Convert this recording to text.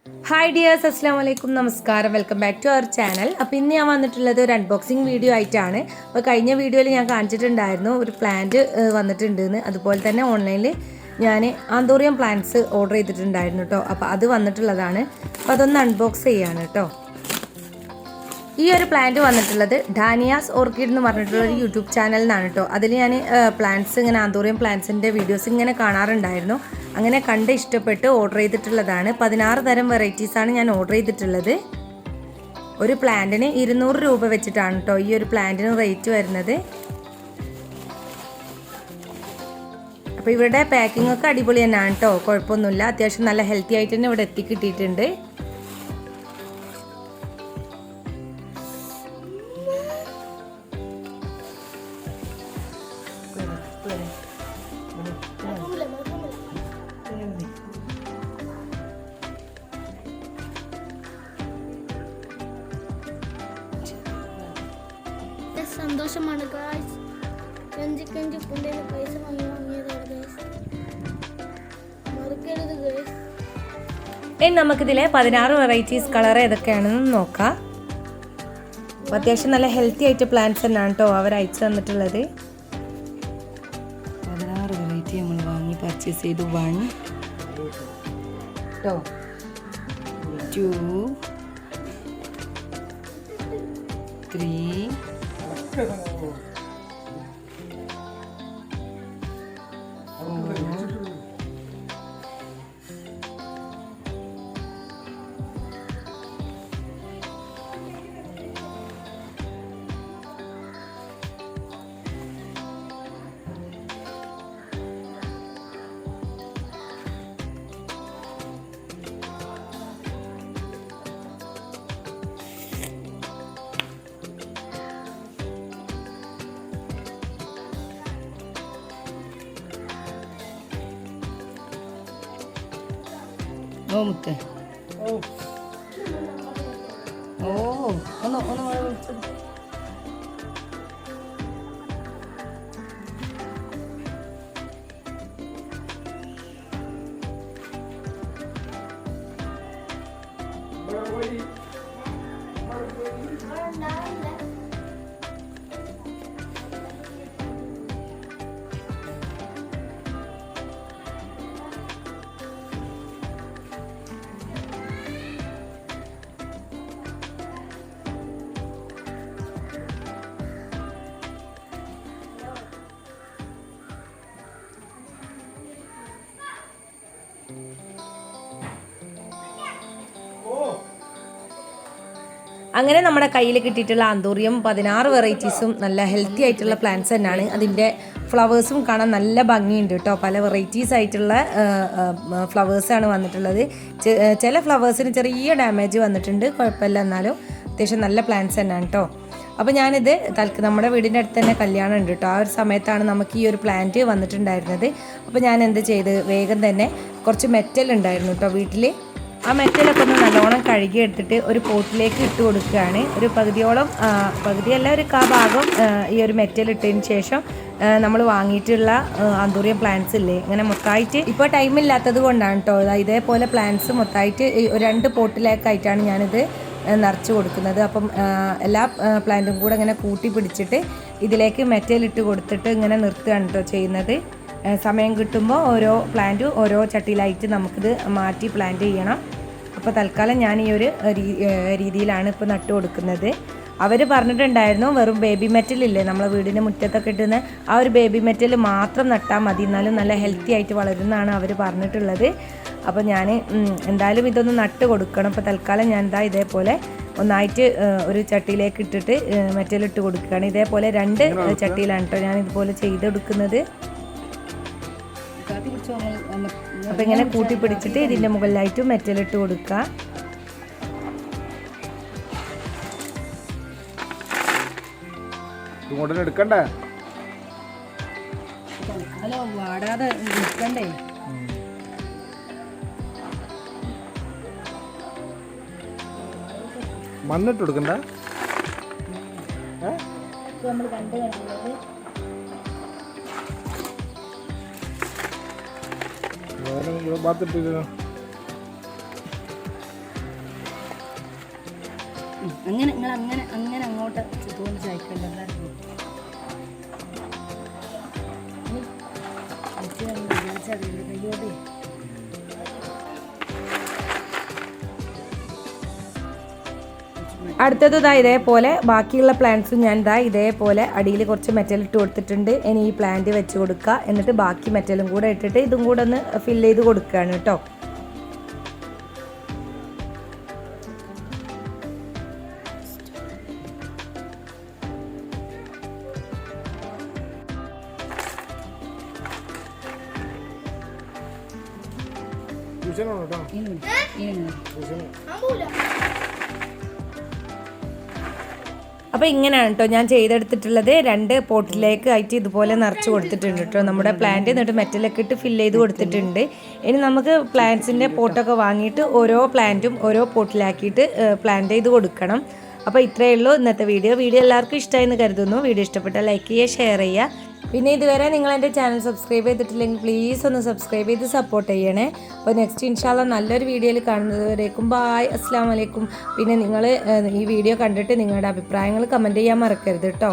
Hi dears, അസ്സാം വലൈക്കും, നമസ്കാരം. Welcome back to our channel. അപ്പോൾ ഇന്ന് ഞാൻ വന്നിട്ടുള്ളത് ഒരു അൺബോക്സിങ് വീഡിയോ ആയിട്ടാണ്. അപ്പോൾ കഴിഞ്ഞ വീഡിയോയിൽ ഞാൻ കാണിച്ചിട്ടുണ്ടായിരുന്നു ഒരു പ്ലാന്റ് വന്നിട്ടുണ്ടെന്ന്. അതുപോലെ തന്നെ ഓൺലൈനിൽ ഞാൻ ആന്തോറിയം പ്ലാന്റ്സ് ഓർഡർ ചെയ്തിട്ടുണ്ടായിരുന്നു കേട്ടോ. അപ്പോൾ അത് വന്നിട്ടുള്ളതാണ്. അപ്പോൾ അതൊന്ന് അൺബോക്സ് ചെയ്യാണ് കേട്ടോ. ഈ ഒരു പ്ലാന്റ് വന്നിട്ടുള്ളത് ഡാനിയാസ് ഓർക്കിഡ് എന്ന് പറഞ്ഞിട്ടുള്ള ഒരു യൂട്യൂബ് ചാനലിൽ നിന്നാണ് കേട്ടോ. അതിൽ ഞാൻ പ്ലാന്റ്സ് ഇങ്ങനെ ആന്തോറിയം പ്ലാന്റ്സിൻ്റെ വീഡിയോസ് ഇങ്ങനെ കാണാറുണ്ടായിരുന്നു. അങ്ങനെ കണ്ട് ഇഷ്ടപ്പെട്ട് ഓർഡർ ചെയ്തിട്ടുള്ളതാണ്. 16 തരം വെറൈറ്റീസാണ് ഞാൻ ഓർഡർ ചെയ്തിട്ടുള്ളത്. ഒരു പ്ലാന്റിന് 200 രൂപ വെച്ചിട്ടാണ് കേട്ടോ ഈ ഒരു പ്ലാന്റിന് റേറ്റ് വരുന്നത്. അപ്പോൾ ഇവരുടെ പാക്കിംഗ് ഒക്കെ അടിപൊളി തന്നെയാണ് കേട്ടോ, കുഴപ്പമൊന്നുമില്ല. അത്യാവശ്യം നല്ല ഹെൽത്തി ആയിട്ട് തന്നെ ഇവിടെ എത്തിക്കിട്ടിയിട്ടുണ്ട്. സന്തോഷമാണ് ഗായ്സ്. കഞ്ചി പുണ്ടേന് പൈസ വാങ്ങിയതാണ് ഗായ്സ്, മറക്കരുത് ഗായ്സ്. ഇനി നമുക്കിതിലെ 16 വെറൈറ്റീസ് കളർ ഏതൊക്കെയാണെന്ന് നോക്കാം. അത്യാവശ്യം നല്ല ഹെൽത്തി ആയിട്ട് പ്ലാന്റ്സ് തന്നെയാണ് കേട്ടോ അവർ അയച്ചു തന്നിട്ടുള്ളത്. 16 വെറൈറ്റി നമ്മൾ വാങ്ങി പർച്ചേസ് ചെയ്തു. 1 2 3 4 മുത്ത് ഒന്ന് വിളിച്ചത്. അങ്ങനെ നമ്മുടെ കയ്യിൽ കിട്ടിയിട്ടുള്ള ആന്തോറിയം 16 വെറൈറ്റീസും നല്ല ഹെൽത്തി ആയിട്ടുള്ള പ്ലാന്റ്സ് തന്നെയാണ്. അതിൻ്റെ ഫ്ലവേഴ്സും കാണാൻ നല്ല ഭംഗിയുണ്ട് കേട്ടോ. പല വെറൈറ്റീസ് ആയിട്ടുള്ള ഫ്ലവേഴ്സാണ് വന്നിട്ടുള്ളത്. ചില ഫ്ലവേഴ്സിന് ചെറിയ ഡാമേജ് വന്നിട്ടുണ്ട്, കുഴപ്പമില്ല. എന്നാലും അത്യാവശ്യം നല്ല പ്ലാന്റ്സ് തന്നെയാണ് കേട്ടോ. അപ്പോൾ ഞാനിത് നമ്മുടെ വീടിൻ്റെ അടുത്ത് തന്നെ കല്യാണം ഉണ്ട് കേട്ടോ. ആ ഒരു സമയത്താണ് നമുക്ക് ഈ ഒരു പ്ലാന്റ് വന്നിട്ടുണ്ടായിരുന്നത്. അപ്പോൾ ഞാൻ എന്ത് ചെയ്ത് വേഗം തന്നെ കുറച്ച് മെറ്റൽ ഉണ്ടായിരുന്നു കേട്ടോ വീട്ടിൽ. ആ മെറ്റലൊക്കെ ഒന്ന് നല്ലോണം കഴുകി എടുത്തിട്ട് ഒരു പോട്ടിലേക്ക് ഇട്ട് കൊടുക്കുകയാണ്. ഒരു പകുതിയല്ല, ഒരു ഭാഗം ഈ ഒരു മെറ്റൽ ഇട്ടതിന് ശേഷം നമ്മൾ വാങ്ങിയിട്ടുള്ള ആന്തോറിയം പ്ലാന്റ്സ് ഇല്ലേ, ഇങ്ങനെ മൊത്തമായിട്ട് ഇപ്പോൾ ടൈമില്ലാത്തത് കൊണ്ടാണ് കേട്ടോ ഇതേപോലെ പ്ലാന്റ്സ് മൊത്തമായിട്ട് 2 പോട്ടിലേക്കായിട്ടാണ് ഞാനിത് നിറച്ച് കൊടുക്കുന്നത്. അപ്പം എല്ലാ പ്ലാന്റും കൂടെ ഇങ്ങനെ കൂട്ടി പിടിച്ചിട്ട് ഇതിലേക്ക് മെറ്റൽ ഇട്ട് കൊടുത്തിട്ട് ഇങ്ങനെ നിർത്തുകയാണ് കേട്ടോ ചെയ്യുന്നത്. സമയം കിട്ടുമ്പോൾ ഓരോ പ്ലാന്റും ഓരോ ചട്ടിയിലായിട്ട് നമുക്കിത് മാറ്റി പ്ലാന്റ് ചെയ്യണം. അപ്പോൾ തൽക്കാലം ഞാൻ ഈ ഒരു രീതിയിലാണ് ഇപ്പോൾ നട്ടു കൊടുക്കുന്നത്. അവർ പറഞ്ഞിട്ടുണ്ടായിരുന്നു വെറും ബേബി മെറ്റലില്ലേ നമ്മളെ വീടിൻ്റെ മുറ്റത്തൊക്കെ ഇട്ടുന്ന ആ ഒരു ബേബി മെറ്റൽ മാത്രം നട്ടാൽ മതി, എന്നാലും നല്ല ഹെൽത്തി ആയിട്ട് വളരുന്നതാണ് അവർ പറഞ്ഞിട്ടുള്ളത്. അപ്പോൾ ഞാൻ എന്തായാലും ഇതൊന്ന് നട്ട് കൊടുക്കണം. അപ്പോൾ തൽക്കാലം ഞാൻ ഇതേപോലെ ഒന്നായിട്ട് ഒരു ചട്ടിയിലേക്ക് ഇട്ടിട്ട് മെറ്റലിട്ട് കൊടുക്കുകയാണ്. ഇതേപോലെ 2 ചട്ടിയിലാണ് കേട്ടോ ഞാൻ ഇതുപോലെ ചെയ്തെടുക്കുന്നത്. അപ്പോൾ ഇങ്ങനെ കൂട്ടി പിടിച്ചിട്ട് ഇതിൻ്റെ മുകളിലായിട്ട് മെറ്റലിട്ട് കൊടുക്കുക. എടുക്കണ്ടേ, ഹലോ, വാടാതെ നിൽക്കണ്ടേ. മണ്ണിട്ട് കൊടുക്കണ്ട. നമ്മൾ കണ്ടു കഴിഞ്ഞത് ബാത്തിട്ട് അങ്ങനെ നിങ്ങൾ അങ്ങനെ അങ്ങനെ അങ്ങോട്ട് തോന്നി ചായക്കല്ല കയ്യോടെ അടുത്തത് ഇതാ ഇതേപോലെ ബാക്കിയുള്ള പ്ലാന്റ്സും ഞാൻ ഇതാ ഇതേപോലെ അടിയിൽ കുറച്ച് മെറ്റൽ ഇട്ട് കൊടുത്തിട്ടുണ്ട്. ഇനി ഈ പ്ലാന്റ് വെച്ച് കൊടുക്കുക. എന്നിട്ട് ബാക്കി മെറ്റലും കൂടെ ഇട്ടിട്ട് ഇതും കൂടെ ഒന്ന് ഫില്ല് ചെയ്ത് കൊടുക്കുകയാണ് കേട്ടോ. അപ്പോൾ ഇങ്ങനെയാണ് കേട്ടോ ഞാൻ ചെയ്തെടുത്തിട്ടുള്ളത്. 2 പോട്ടിലേക്ക് ആയിട്ട് ഇതുപോലെ നിറച്ച് കൊടുത്തിട്ടുണ്ട് കേട്ടോ നമ്മുടെ പ്ലാന്റ്. എന്നിട്ട് മെറ്റലൊക്കെ ഇട്ട് ഫില്ല് ചെയ്ത് കൊടുത്തിട്ടുണ്ട്. ഇനി നമുക്ക് പ്ലാന്റ്സിൻ്റെ പോട്ടൊക്കെ വാങ്ങിയിട്ട് ഓരോ പ്ലാന്റും ഓരോ പോട്ടിലാക്കിയിട്ട് പ്ലാന്റ് ചെയ്ത് കൊടുക്കണം. അപ്പോൾ ഇത്രയേ ഉള്ളൂ ഇന്നത്തെ വീഡിയോ. എല്ലാവർക്കും ഇഷ്ടമായെന്ന് കരുതുന്നു. വീഡിയോ ഇഷ്ടപ്പെട്ടാൽ ലൈക്ക് ചെയ്യുക, ഷെയർ ചെയ്യുക. പിന്നെ ഇതുവരെ നിങ്ങൾ എൻ്റെ ചാനൽ സബ്സ്ക്രൈബ് ചെയ്തിട്ടില്ലെങ്കിൽ പ്ലീസ് ഒന്ന് സബ്സ്ക്രൈബ് ചെയ്ത് സപ്പോർട്ട് ചെയ്യണേ. അപ്പോൾ നെക്സ്റ്റ് ഇൻഷാല്ല നല്ലൊരു വീഡിയോയിൽ കാണുന്നതുവരേക്കും ബായ്, അസ്സലാമു അലൈക്കും. പിന്നെ നിങ്ങൾ ഈ വീഡിയോ കണ്ടിട്ട് നിങ്ങളുടെ അഭിപ്രായങ്ങൾ കമൻറ്റ് ചെയ്യാൻ മറക്കരുത് കേട്ടോ.